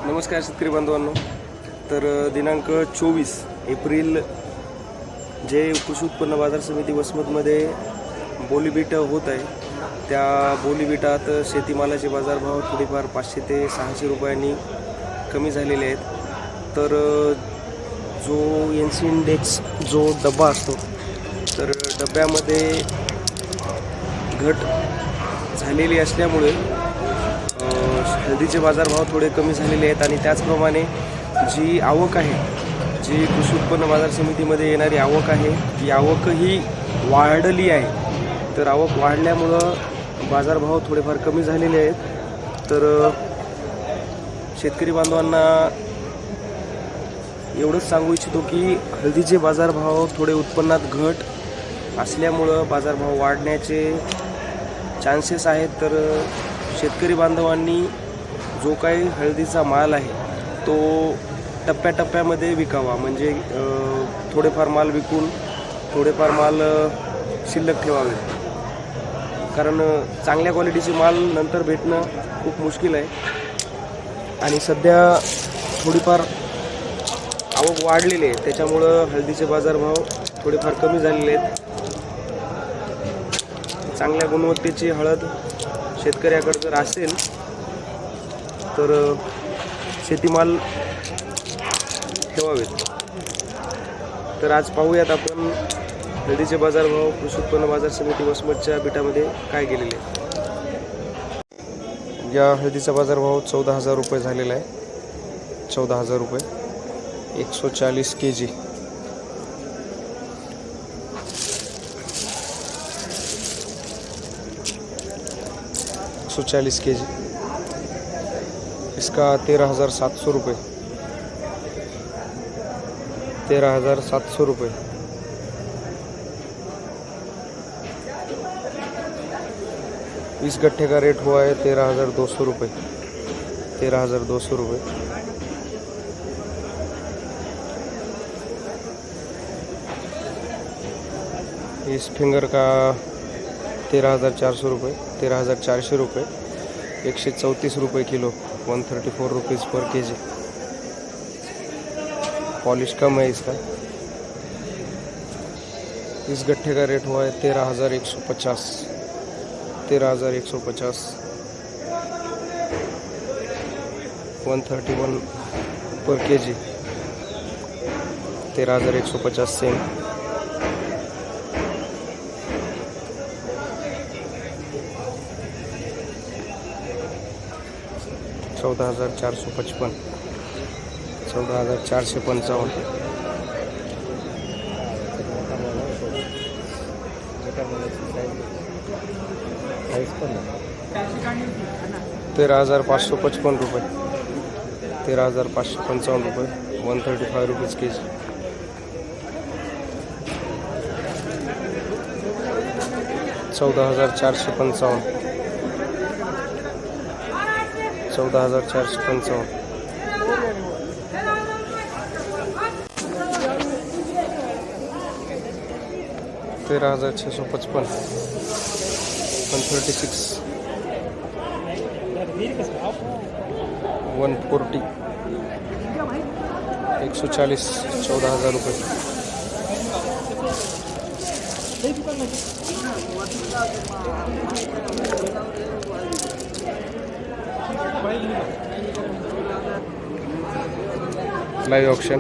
नमस्कार शेतकरी बांधवांनो. तर दिनांक 24 एप्रिल जे कृषी उत्पन्न बाजार समिती वसमतमध्ये बोलीबीट होत आहे, त्या बोलीबीटात शेतीमालाचे बाजारभाव थोडेफार 500 ते 600 रुपयांनी कमी झालेले आहेत. तर जो NC इंडेक्स जो डब्बा असतो, तर डब्यामध्ये घट झालेली असल्यामुळे हळदीचे बाजारभाव थोडे कमी झालेले आहेत. आणि त्याचप्रमाणे जी आवक आहे, जी कृषी उत्पन्न बाजार समितीमध्ये येणारी आवक आहे, ती आवकही वाढली आहे. तर आवक वाढल्यामुळं बाजारभाव थोडेफार कमी झालेले आहेत. तर शेतकरी बांधवांना एवढंच सांगू इच्छितो की हळदीचे बाजारभाव थोडे उत्पन्नात घट असल्यामुळं बाजारभाव वाढण्याचे चान्सेस आहेत. तर शेतकरी बांधवांनी जो काही हळदीचा माल आहे तो टप्प्याटप्प्यामध्ये विकावा. म्हणजे थोडेफार माल विकून थोडेफार माल शिल्लक ठेवावे. कारण चांगल्या क्वालिटीचे माल नंतर भेटणं खूप मुश्किल आहे. आणि सध्या थोडीफार आवक वाढलेली आहे, त्याच्यामुळं हळदीचे बाजारभाव थोडेफार कमी झालेले आहेत. चांगल्या गुणवत्तेची हळद शेतकऱ्याकडे जर असेल तर शेतीमाल ठेवावेत. तर आज पाहूयात आपण हळदीचे बाजारभाव कृषी उत्पन्न बाजार समिती वसमतच्या बिटामध्ये काय गेलेले. या हळदीचा बाजारभाव 14,000 रुपये झालेला आहे. 14,000 रुपये 140 kg. kg. इसका 13,700 रुपये. 13,700 रुपये. इस गट्ठे का रेट हुआ है 13,200 रुपये. 13,200 रुपये. इस फिंगर का 13,400 रुपये. 13,400 रुपये. 134 रुपये किलो. 134 रुपीज़ पर kg. पॉलिश कम है इसका. इस गट्ठे का रेट हुआ है 13,150. 13,150. 131 पर kg. 13,150 सेम. 14,455. 14,455. 13,555 रुपये. 13,555 रुपये. 135 रुपीज़ kg. 14,455. 14,455. 13,655. 136. 140. 140. 14,000 रुपये. Live auction.